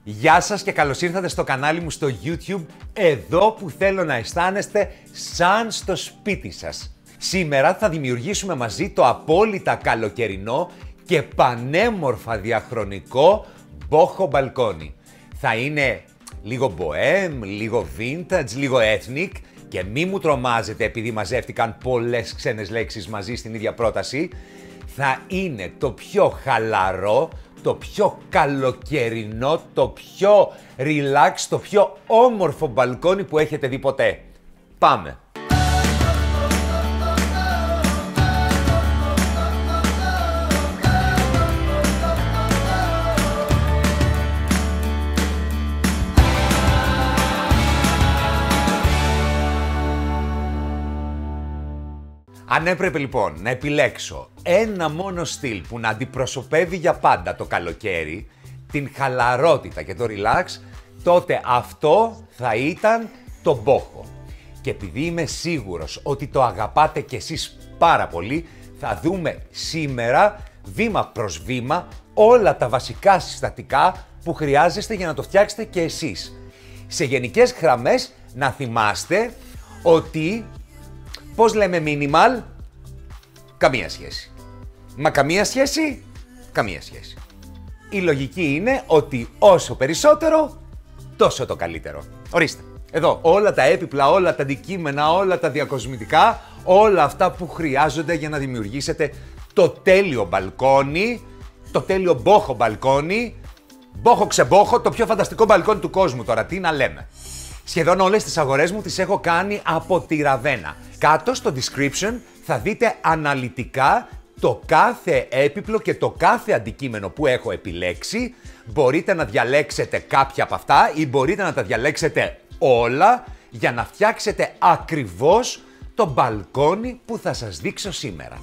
Γεια σας και καλώς ήρθατε στο κανάλι μου στο YouTube, εδώ που θέλω να αισθάνεστε σαν στο σπίτι σας. Σήμερα θα δημιουργήσουμε μαζί το απόλυτα καλοκαιρινό και πανέμορφα διαχρονικό μπόχο μπαλκόνι. Θα είναι λίγο bohem, λίγο vintage, λίγο ethnic και μη μου τρομάζετε επειδή μαζεύτηκαν πολλές ξένες λέξεις μαζί στην ίδια πρόταση. Θα είναι το πιο χαλαρό, το πιο καλοκαιρινό, το πιο relax, το πιο όμορφο μπαλκόνι που έχετε δει ποτέ. Πάμε! Αν έπρεπε λοιπόν να επιλέξω ένα μόνο στυλ που να αντιπροσωπεύει για πάντα το καλοκαίρι, την χαλαρότητα και το relax, τότε αυτό θα ήταν το μπόχο. Και επειδή είμαι σίγουρος ότι το αγαπάτε κι εσείς πάρα πολύ, θα δούμε σήμερα βήμα προς βήμα όλα τα βασικά συστατικά που χρειάζεστε για να το φτιάξετε και εσείς. Σε γενικές γραμμές να θυμάστε ότι, πώς λέμε minimal, καμία σχέση. Μα καμία σχέση, καμία σχέση. Η λογική είναι ότι όσο περισσότερο, τόσο το καλύτερο. Ορίστε, εδώ όλα τα έπιπλα, όλα τα αντικείμενα, όλα τα διακοσμητικά, όλα αυτά που χρειάζονται για να δημιουργήσετε το τέλειο μπαλκόνι, το τέλειο μπόχο μπαλκόνι, μπόχο ξεμπόχο, το πιο φανταστικό μπαλκόνι του κόσμου τώρα, τι να λέμε. Σχεδόν όλες τις αγορές μου τις έχω κάνει από τη Ραβένα. Κάτω στο description θα δείτε αναλυτικά το κάθε έπιπλο και το κάθε αντικείμενο που έχω επιλέξει. Μπορείτε να διαλέξετε κάποια από αυτά ή μπορείτε να τα διαλέξετε όλα για να φτιάξετε ακριβώς το μπαλκόνι που θα σας δείξω σήμερα.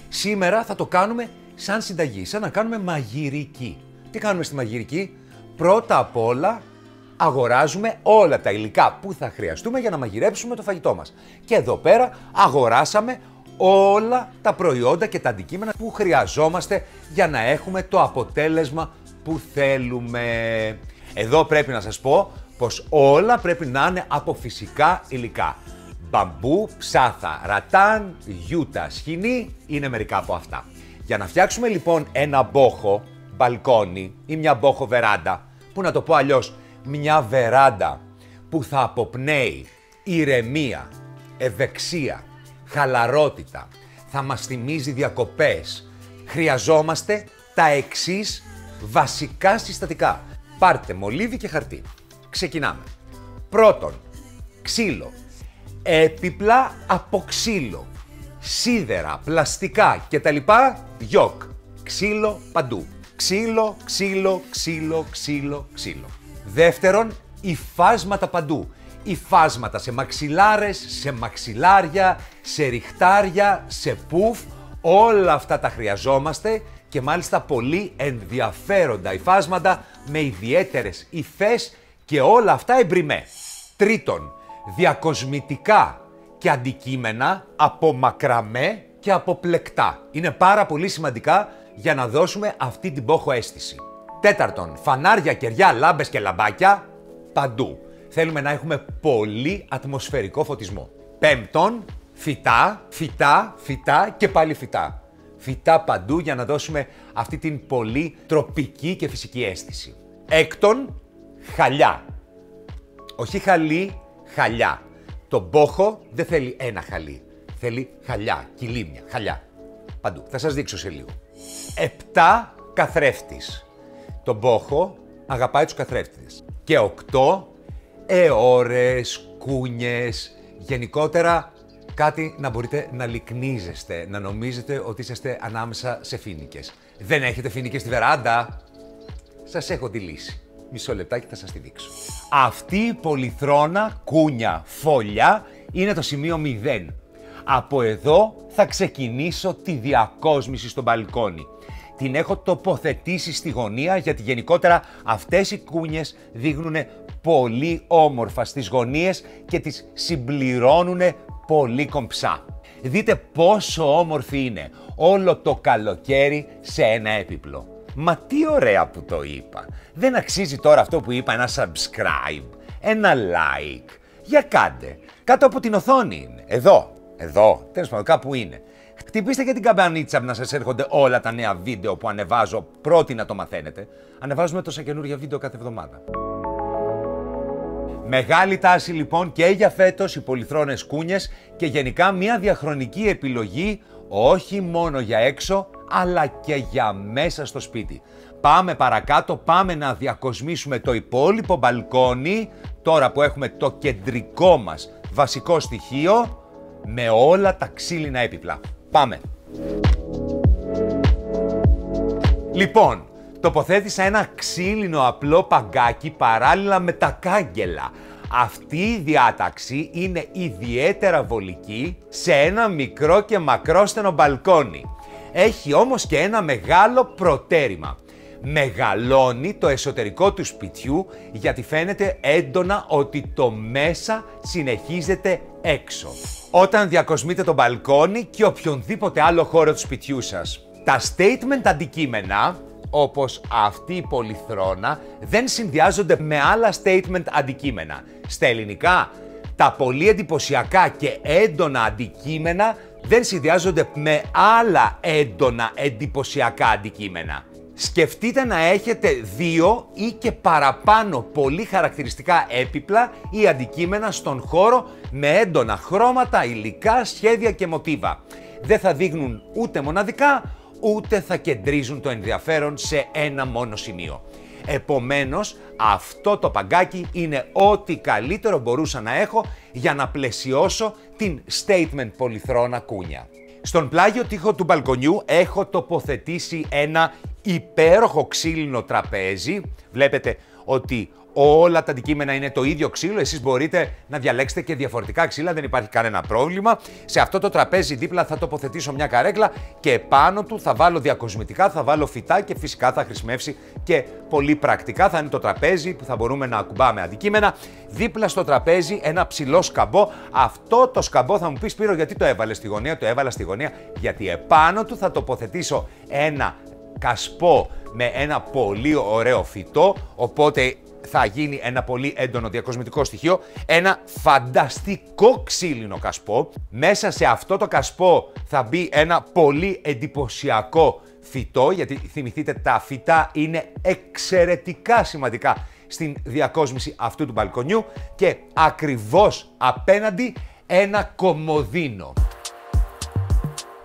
Σήμερα θα το κάνουμε σαν συνταγή, σαν να κάνουμε μαγειρική. Τι κάνουμε στη μαγειρική? Πρώτα απ' όλα αγοράζουμε όλα τα υλικά που θα χρειαστούμε για να μαγειρέψουμε το φαγητό μας. Και εδώ πέρα αγοράσαμε όλα τα προϊόντα και τα αντικείμενα που χρειαζόμαστε για να έχουμε το αποτέλεσμα που θέλουμε. Εδώ πρέπει να σας πω πως όλα πρέπει να είναι από φυσικά υλικά. Μπαμπού, ψάθα, ρατάν, γιούτα, σχοινί είναι μερικά από αυτά. Για να φτιάξουμε λοιπόν ένα μπόχο μπαλκόνι ή μια μπόχο βεράντα, που να το πω αλλιώς, μια βεράντα που θα αποπνέει ηρεμία, ευεξία, χαλαρότητα, θα μας θυμίζει διακοπές, χρειαζόμαστε τα εξής βασικά συστατικά. Πάρτε μολύβι και χαρτί. Ξεκινάμε. Πρώτον, ξύλο. Έπιπλα από ξύλο. Σίδερα, πλαστικά κτλ. Γιοκ. Ξύλο παντού. Ξύλο, ξύλο, ξύλο, ξύλο, ξύλο. Δεύτερον, υφάσματα παντού. Υφάσματα σε μαξιλάρες, σε μαξιλάρια, σε ριχτάρια, σε πουφ. Όλα αυτά τα χρειαζόμαστε και μάλιστα πολύ ενδιαφέροντα υφάσματα με ιδιαίτερες υφές και όλα αυτά εμπριμέ. Τρίτον, διακοσμητικά και αντικείμενα από μακραμέ και από πλεκτά. Είναι πάρα πολύ σημαντικά για να δώσουμε αυτή την μπόχο αίσθηση. Τέταρτον, φανάρια, κεριά, λάμπες και λαμπάκια παντού. Θέλουμε να έχουμε πολύ ατμοσφαιρικό φωτισμό. Πέμπτον, φυτά, φυτά, φυτά και πάλι φυτά. Φυτά παντού για να δώσουμε αυτή την πολύ τροπική και φυσική αίσθηση. Έκτον, χαλιά. Όχι χαλί, χαλιά. Το μπόχο δεν θέλει ένα χαλί. Θέλει χαλιά, κυλίμια, χαλιά. Παντού. Θα σας δείξω σε λίγο. 7, καθρέφτης. Το μπόχο αγαπάει τους καθρέφτες. Και 8, αιώρες, κούνιες, γενικότερα κάτι να μπορείτε να λυκνίζεστε, να νομίζετε ότι είσαστε ανάμεσα σε φοίνικες. Δεν έχετε φοίνικες στη βεράντα? Σας έχω τη λύση. Μισό λεπτάκι θα σας τη δείξω. Αυτή η πολυθρόνα, κούνια, φόλια είναι το σημείο 0. Από εδώ θα ξεκινήσω τη διακόσμηση στο μπαλκόνι. Την έχω τοποθετήσει στη γωνία γιατί γενικότερα αυτές οι κούνιες δείχνουν πολύ όμορφα στις γωνίες και τις συμπληρώνουν πολύ κομψά. Δείτε πόσο όμορφη είναι όλο το καλοκαίρι σε ένα έπιπλο. Μα τι ωραία που το είπα. Δεν αξίζει τώρα αυτό που είπα ένα subscribe, ένα like. Για κάντε. Κάτω από την οθόνη είναι. Εδώ, τέλος πάντων κάπου είναι. Χτυπήστε και την καμπανίτσα να σας έρχονται όλα τα νέα βίντεο που ανεβάζω, πρώτοι να το μαθαίνετε. Ανεβάζουμε τόσα καινούργια βίντεο κάθε εβδομάδα. Μεγάλη τάση λοιπόν και για φέτος οι πολυθρόνες κούνιες και γενικά μια διαχρονική επιλογή όχι μόνο για έξω αλλά και για μέσα στο σπίτι. Πάμε παρακάτω, πάμε να διακοσμήσουμε το υπόλοιπο μπαλκόνι τώρα που έχουμε το κεντρικό μας βασικό στοιχείο με όλα τα ξύλινα έπιπλα. Πάμε! Λοιπόν, τοποθέτησα ένα ξύλινο απλό παγκάκι παράλληλα με τα κάγκελα. Αυτή η διάταξη είναι ιδιαίτερα βολική σε ένα μικρό και μακρόστενο μπαλκόνι. Έχει όμως και ένα μεγάλο προτέρημα. Μεγαλώνει το εσωτερικό του σπιτιού γιατί φαίνεται έντονα ότι το μέσα συνεχίζεται έξω. Όταν διακοσμείτε το μπαλκόνι και οποιονδήποτε άλλο χώρο του σπιτιού σας. Τα statement αντικείμενα, όπως αυτή η πολυθρόνα, δεν συνδυάζονται με άλλα statement αντικείμενα. Στα ελληνικά, τα πολύ εντυπωσιακά και έντονα αντικείμενα δεν συνδυάζονται με άλλα έντονα εντυπωσιακά αντικείμενα. Σκεφτείτε να έχετε 2 ή και παραπάνω πολύ χαρακτηριστικά έπιπλα ή αντικείμενα στον χώρο με έντονα χρώματα, υλικά, σχέδια και μοτίβα. Δεν θα δείχνουν ούτε μοναδικά, ούτε θα κεντρίζουν το ενδιαφέρον σε ένα μόνο σημείο. Επομένως, αυτό το παγκάκι είναι ό,τι καλύτερο μπορούσα να έχω για να πλαισιώσω την statement πολυθρόνα κούνια. Στον πλάγιο τοίχο του μπαλκονιού έχω τοποθετήσει ένα υπέροχο ξύλινο τραπέζι. Βλέπετε ότι όλα τα αντικείμενα είναι το ίδιο ξύλο, εσείς μπορείτε να διαλέξετε και διαφορετικά ξύλα, δεν υπάρχει κανένα πρόβλημα. Σε αυτό το τραπέζι δίπλα θα τοποθετήσω μια καρέκλα και επάνω του θα βάλω διακοσμητικά, θα βάλω φυτά και φυσικά θα χρησιμεύσει και πολύ πρακτικά. Θα είναι το τραπέζι που θα μπορούμε να ακουμπάμε αντικείμενα. Δίπλα στο τραπέζι ένα ψηλό σκαμπό. Αυτό το σκαμπό θα μου πεις, Σπύρο, γιατί το έβαλες στη γωνία? Το έβαλα στη γωνία γιατί επάνω του θα τοποθετήσω ένα κασπό με ένα πολύ ωραίο φυτό, οπότε θα γίνει ένα πολύ έντονο διακοσμητικό στοιχείο, ένα φανταστικό ξύλινο κασπό. Μέσα σε αυτό το κασπό θα μπει ένα πολύ εντυπωσιακό φυτό, γιατί θυμηθείτε τα φυτά είναι εξαιρετικά σημαντικά στην διακόσμηση αυτού του μπαλκονιού και ακριβώς απέναντι ένα κομοδίνο.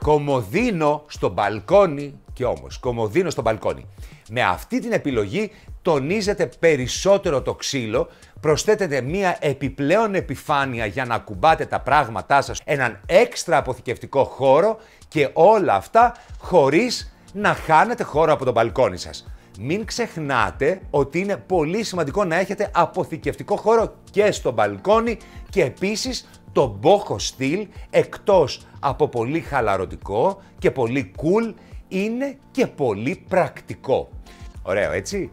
Κομοδίνο στο μπαλκόνι και όμως, κομοδίνο στο μπαλκόνι. Με αυτή την επιλογή τονίζετε περισσότερο το ξύλο, προσθέτετε μία επιπλέον επιφάνεια για να ακουμπάτε τα πράγματά σας, έναν έξτρα αποθηκευτικό χώρο και όλα αυτά χωρίς να χάνετε χώρο από το μπαλκόνι σας. Μην ξεχνάτε ότι είναι πολύ σημαντικό να έχετε αποθηκευτικό χώρο και στο μπαλκόνι και επίσης το boho στυλ, εκτός από πολύ χαλαρωτικό και πολύ cool, είναι και πολύ πρακτικό. Ωραίο, έτσι?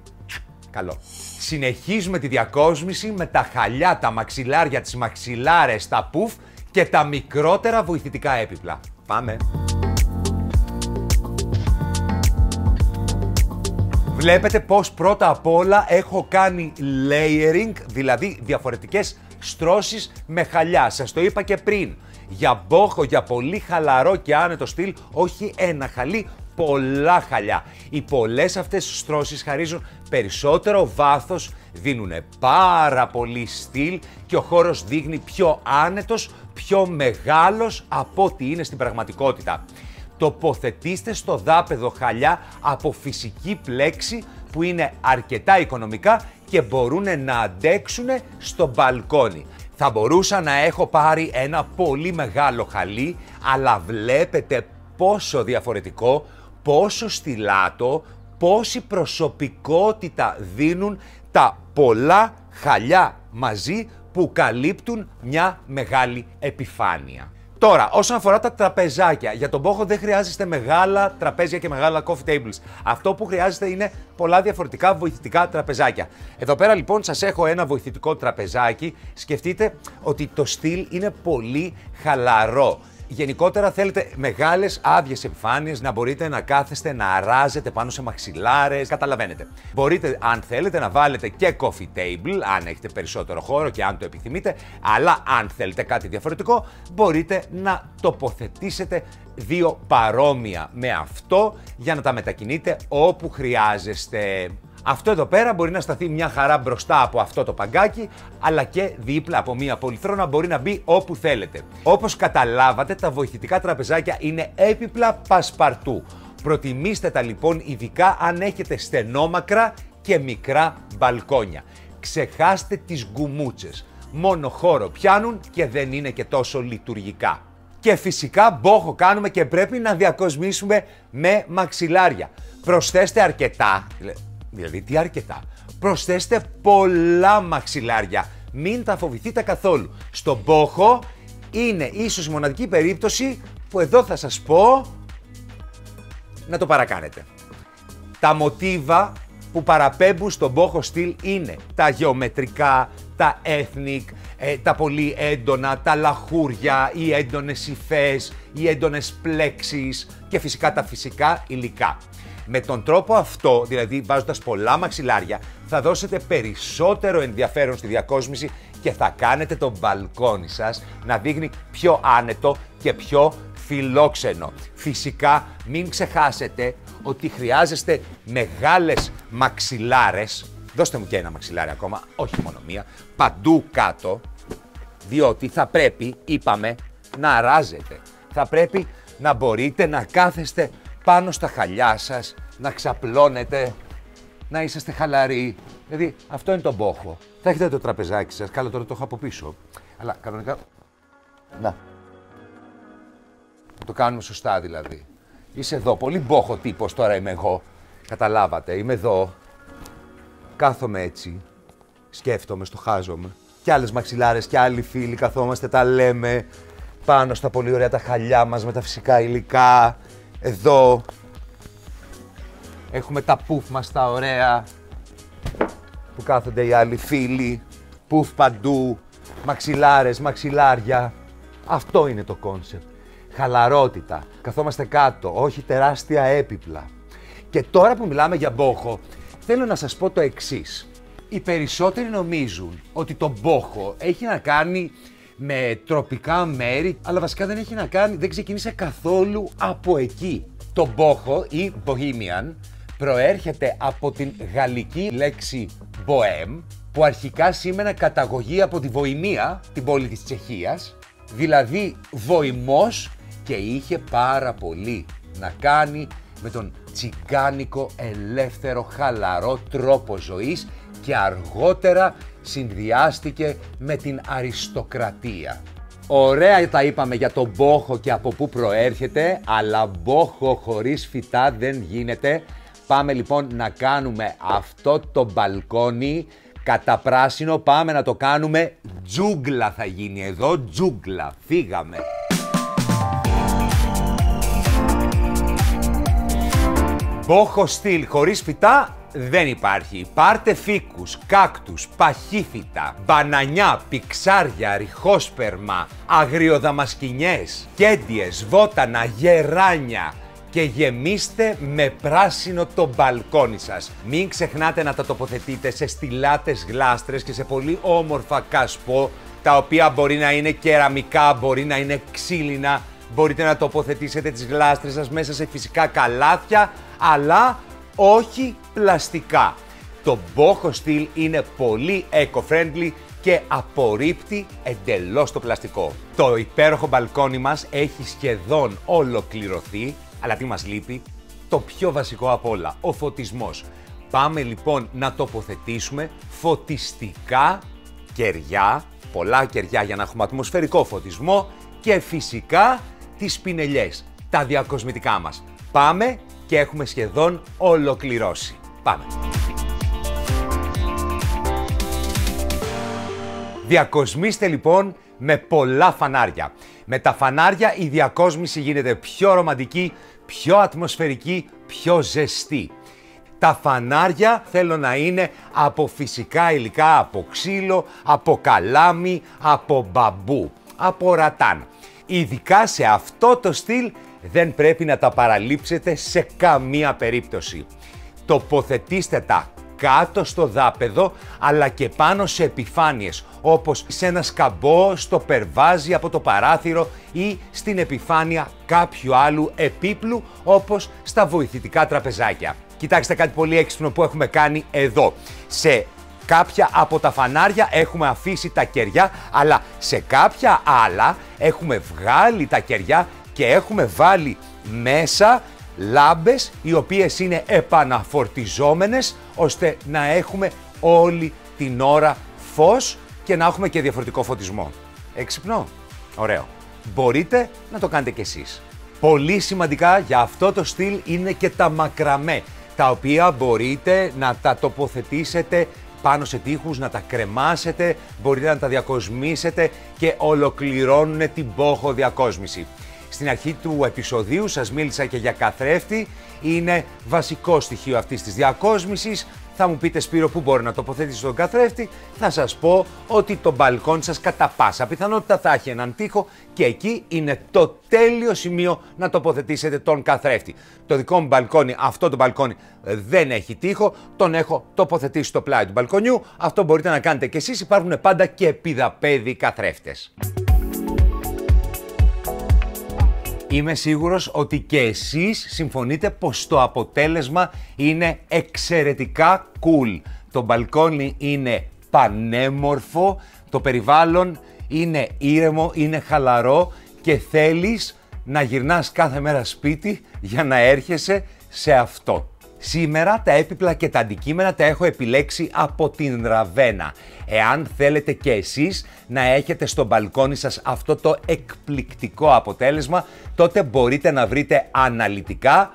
Καλό. Συνεχίζουμε τη διακόσμηση με τα χαλιά, τα μαξιλάρια, τις μαξιλάρες, τα πουφ και τα μικρότερα βοηθητικά έπιπλα. Πάμε! Βλέπετε πως πρώτα απ' όλα έχω κάνει layering, δηλαδή διαφορετικές στρώσεις με χαλιά. Σας το είπα και πριν. Για μπόχο, για πολύ χαλαρό και άνετο στυλ, όχι ένα χαλί, πολλά χαλιά. Οι πολλές αυτές στρώσεις χαρίζουν περισσότερο βάθος, δίνουν πάρα πολύ στυλ και ο χώρος δείχνει πιο άνετος, πιο μεγάλος από ό,τι είναι στην πραγματικότητα. Τοποθετήστε στο δάπεδο χαλιά από φυσική πλέξη που είναι αρκετά οικονομικά και μπορούν να αντέξουν στο μπαλκόνι. Θα μπορούσα να έχω πάρει ένα πολύ μεγάλο χαλί, αλλά βλέπετε πόσο διαφορετικό, πόσο στιλάτο, πόση προσωπικότητα δίνουν τα πολλά χαλιά μαζί που καλύπτουν μια μεγάλη επιφάνεια. Τώρα, όσον αφορά τα τραπεζάκια, για τον μπόχο δεν χρειάζεστε μεγάλα τραπέζια και μεγάλα coffee tables. Αυτό που χρειάζεται είναι πολλά διαφορετικά βοηθητικά τραπεζάκια. Εδώ πέρα λοιπόν σας έχω ένα βοηθητικό τραπεζάκι. Σκεφτείτε ότι το στυλ είναι πολύ χαλαρό. Γενικότερα θέλετε μεγάλες άδειες επιφάνειες, να μπορείτε να κάθεστε, να αράζετε πάνω σε μαξιλάρες, καταλαβαίνετε. Μπορείτε, αν θέλετε, να βάλετε και coffee table, αν έχετε περισσότερο χώρο και αν το επιθυμείτε, αλλά αν θέλετε κάτι διαφορετικό, μπορείτε να τοποθετήσετε δύο παρόμοια με αυτό για να τα μετακινείτε όπου χρειάζεστε. Αυτό εδώ πέρα μπορεί να σταθεί μια χαρά μπροστά από αυτό το παγκάκι, αλλά και δίπλα από μια πολυθρόνα μπορεί να μπει όπου θέλετε. Όπως καταλάβατε, τα βοηθητικά τραπεζάκια είναι έπιπλα πασπαρτού. Προτιμήστε τα λοιπόν ειδικά αν έχετε στενόμακρα και μικρά μπαλκόνια. Ξεχάστε τις γκουμούτσες. Μόνο χώρο πιάνουν και δεν είναι και τόσο λειτουργικά. Και φυσικά μπόχο κάνουμε και πρέπει να διακοσμήσουμε με μαξιλάρια. Προσθέστε αρκετά. Δηλαδή, τι αρκετά. Προσθέστε πολλά μαξιλάρια. Μην τα φοβηθείτε καθόλου. Στον μπόχο είναι ίσως η μοναδική περίπτωση που εδώ θα σας πω να το παρακάνετε. Τα μοτίβα που παραπέμπουν στον μπόχο στυλ είναι τα γεωμετρικά, τα ethnic, τα πολύ έντονα, τα λαχούρια, οι έντονες υφές, οι έντονες πλέξεις και φυσικά τα φυσικά υλικά. Με τον τρόπο αυτό, δηλαδή βάζοντας πολλά μαξιλάρια, θα δώσετε περισσότερο ενδιαφέρον στη διακόσμηση και θα κάνετε το μπαλκόνι σας να δείχνει πιο άνετο και πιο φιλόξενο. Φυσικά μην ξεχάσετε ότι χρειάζεστε μεγάλες μαξιλάρες, δώστε μου και ένα μαξιλάρι ακόμα, όχι μόνο μία, παντού κάτω, διότι θα πρέπει, είπαμε, να αράζετε. Θα πρέπει να μπορείτε να κάθεστε πάνω στα χαλιά σας, να ξαπλώνετε, να είσαστε χαλαροί. Δηλαδή, αυτό είναι το μπόχο. Θα έχετε το τραπεζάκι σας. Καλά, τώρα το έχω από πίσω. Αλλά κανονικά. Να. Το κάνουμε σωστά δηλαδή. Είσαι εδώ. Πολύ μπόχο τύπος τώρα είμαι εγώ. Καταλάβατε. Είμαι εδώ. Κάθομαι έτσι. Σκέφτομαι, στοχάζομαι. Κι άλλες μαξιλάρες κι άλλοι φίλοι καθόμαστε, τα λέμε. Πάνω στα πολύ ωραία τα χαλιά μας με τα φυσικά υλικά. Εδώ. Έχουμε τα πουφ μας τα ωραία. Που κάθονται οι άλλοι φίλοι. Πουφ παντού. Μαξιλάρες, μαξιλάρια. Αυτό είναι το κόνσεπτ. Χαλαρότητα. Καθόμαστε κάτω. Όχι τεράστια έπιπλα. Και τώρα που μιλάμε για μπόχο, θέλω να σας πω το εξής. Οι περισσότεροι νομίζουν ότι το μπόχο έχει να κάνει με τροπικά μέρη, αλλά βασικά δεν έχει να κάνει, δεν ξεκίνησε καθόλου από εκεί. Το μπόχο ή bohemian προέρχεται από την γαλλική λέξη bohème, που αρχικά σήμαινε καταγωγή από τη Βοημία, την πόλη της Τσεχίας, δηλαδή βοημός, και είχε πάρα πολύ να κάνει με τον τσιγκάνικο ελεύθερο χαλαρό τρόπο ζωής και αργότερα συνδυάστηκε με την αριστοκρατία. Ωραία τα είπαμε για τον μπόχο και από πού προέρχεται, αλλά μπόχο χωρίς φυτά δεν γίνεται. Πάμε λοιπόν να κάνουμε αυτό το μπαλκόνι κατά πράσινο, πάμε να το κάνουμε τζούγκλα θα γίνει εδώ, τζούγκλα, φύγαμε. Μπόχο στυλ χωρίς φυτά δεν υπάρχει. Πάρτε φύκους, κάκτους, παχύφυτα, μπανανιά, πιξάρια, ριχόσπερμα, αγριοδαμασκηνιές, κέντιες, βότανα, γεράνια και γεμίστε με πράσινο το μπαλκόνι σας. Μην ξεχνάτε να τα τοποθετείτε σε στιλάτες γλάστρες και σε πολύ όμορφα κασπό, τα οποία μπορεί να είναι κεραμικά, μπορεί να είναι ξύλινα. Μπορείτε να τοποθετήσετε τις γλάστρες σας μέσα σε φυσικά καλάθια, αλλά όχι πλαστικά. Το μπόχο στυλ είναι πολύ eco-friendly και απορρίπτει εντελώς το πλαστικό. Το υπέροχο μπαλκόνι μας έχει σχεδόν ολοκληρωθεί, αλλά τι μας λείπει? Το πιο βασικό απ' όλα, ο φωτισμός. Πάμε λοιπόν να τοποθετήσουμε φωτιστικά κεριά, πολλά κεριά για να έχουμε ατμοσφαιρικό φωτισμό και φυσικά τις πινελιές, τα διακοσμητικά μας. Πάμε και έχουμε σχεδόν ολοκληρώσει. Πάμε. Διακοσμήστε λοιπόν με πολλά φανάρια. Με τα φανάρια η διακόσμηση γίνεται πιο ρομαντική, πιο ατμοσφαιρική, πιο ζεστή. Τα φανάρια θέλω να είναι από φυσικά υλικά, από ξύλο, από καλάμι, από μπαμπού, από ρατάν. Ειδικά σε αυτό το στυλ δεν πρέπει να τα παραλείψετε σε καμία περίπτωση. Τοποθετήστε τα κάτω στο δάπεδο, αλλά και πάνω σε επιφάνειες, όπως σε ένα σκαμπό, στο περβάζι από το παράθυρο ή στην επιφάνεια κάποιου άλλου επίπλου, όπως στα βοηθητικά τραπεζάκια. Κοιτάξτε κάτι πολύ έξυπνο που έχουμε κάνει εδώ. Σε κάποια από τα φανάρια έχουμε αφήσει τα κεριά, αλλά σε κάποια άλλα έχουμε βγάλει τα κεριά και έχουμε βάλει μέσα λάμπες οι οποίες είναι επαναφορτιζόμενες, ώστε να έχουμε όλη την ώρα φως και να έχουμε και διαφορετικό φωτισμό. Έξυπνο? Ωραίο. Μπορείτε να το κάνετε κι εσείς. Πολύ σημαντικά για αυτό το στυλ είναι και τα μακραμέ, τα οποία μπορείτε να τα τοποθετήσετε πάνω σε τοίχους, να τα κρεμάσετε, μπορείτε να τα διακοσμήσετε και ολοκληρώνουν την μπόχο διακόσμηση. Στην αρχή του επεισοδίου σας μίλησα και για καθρέφτη, είναι βασικό στοιχείο αυτής της διακόσμησης. Θα μου πείτε, Σπύρο, πού μπορώ να τοποθετήσω τον καθρέφτη? Θα σας πω ότι το μπαλκόνι σας κατά πάσα πιθανότητα θα έχει έναν τοίχο και εκεί είναι το τέλειο σημείο να τοποθετήσετε τον καθρέφτη. Το δικό μου μπαλκόνι, αυτό το μπαλκόνι δεν έχει τοίχο, τον έχω τοποθετήσει στο πλάι του μπαλκονιού. Αυτό μπορείτε να κάνετε κι εσείς, υπάρχουν πάντα και πηδαπέδοι καθρέφτες. Είμαι σίγουρος ότι και εσείς συμφωνείτε πως το αποτέλεσμα είναι εξαιρετικά cool. Το μπαλκόνι είναι πανέμορφο, το περιβάλλον είναι ήρεμο, είναι χαλαρό και θέλεις να γυρνάς κάθε μέρα σπίτι για να έρχεσαι σε αυτό. Σήμερα τα έπιπλα και τα αντικείμενα τα έχω επιλέξει από την Ραβένα. Εάν θέλετε και εσείς να έχετε στο μπαλκόνι σας αυτό το εκπληκτικό αποτέλεσμα, τότε μπορείτε να βρείτε αναλυτικά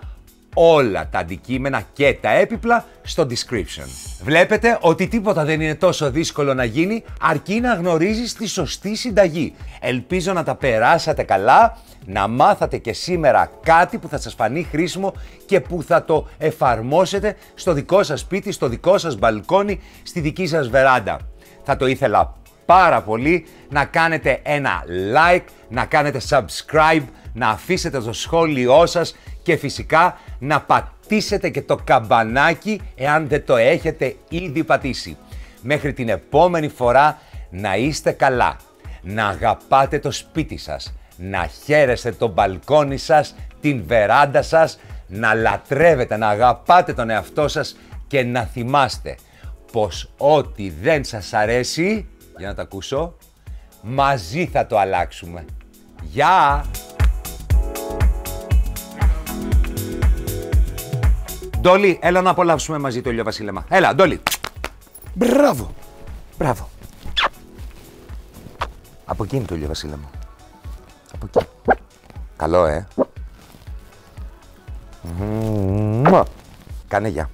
όλα τα αντικείμενα και τα έπιπλα στο description. Βλέπετε ότι τίποτα δεν είναι τόσο δύσκολο να γίνει, αρκεί να γνωρίζεις τη σωστή συνταγή. Ελπίζω να τα περάσατε καλά, να μάθατε και σήμερα κάτι που θα σας φανεί χρήσιμο και που θα το εφαρμόσετε στο δικό σας σπίτι, στο δικό σας μπαλκόνι, στη δική σας βεράντα. Θα το ήθελα πάρα πολύ να κάνετε ένα like, να κάνετε subscribe, να αφήσετε το σχόλιο σας και φυσικά να πατήσετε και το καμπανάκι εάν δεν το έχετε ήδη πατήσει. Μέχρι την επόμενη φορά να είστε καλά, να αγαπάτε το σπίτι σας, να χαίρεστε το μπαλκόνι σας, την βεράντα σας, να λατρεύετε, να αγαπάτε τον εαυτό σας και να θυμάστε πως ό,τι δεν σας αρέσει, για να το ακούσω, μαζί θα το αλλάξουμε. Γεια! Ντόλι, έλα να απολαύσουμε μαζί το ηλιοβασίλεμα. Έλα, Ντόλι. Μπράβο. Μπράβο. Από εκεί είναι το ηλιοβασίλεμα. Από εκεί. Καλό, Κάνε γεια.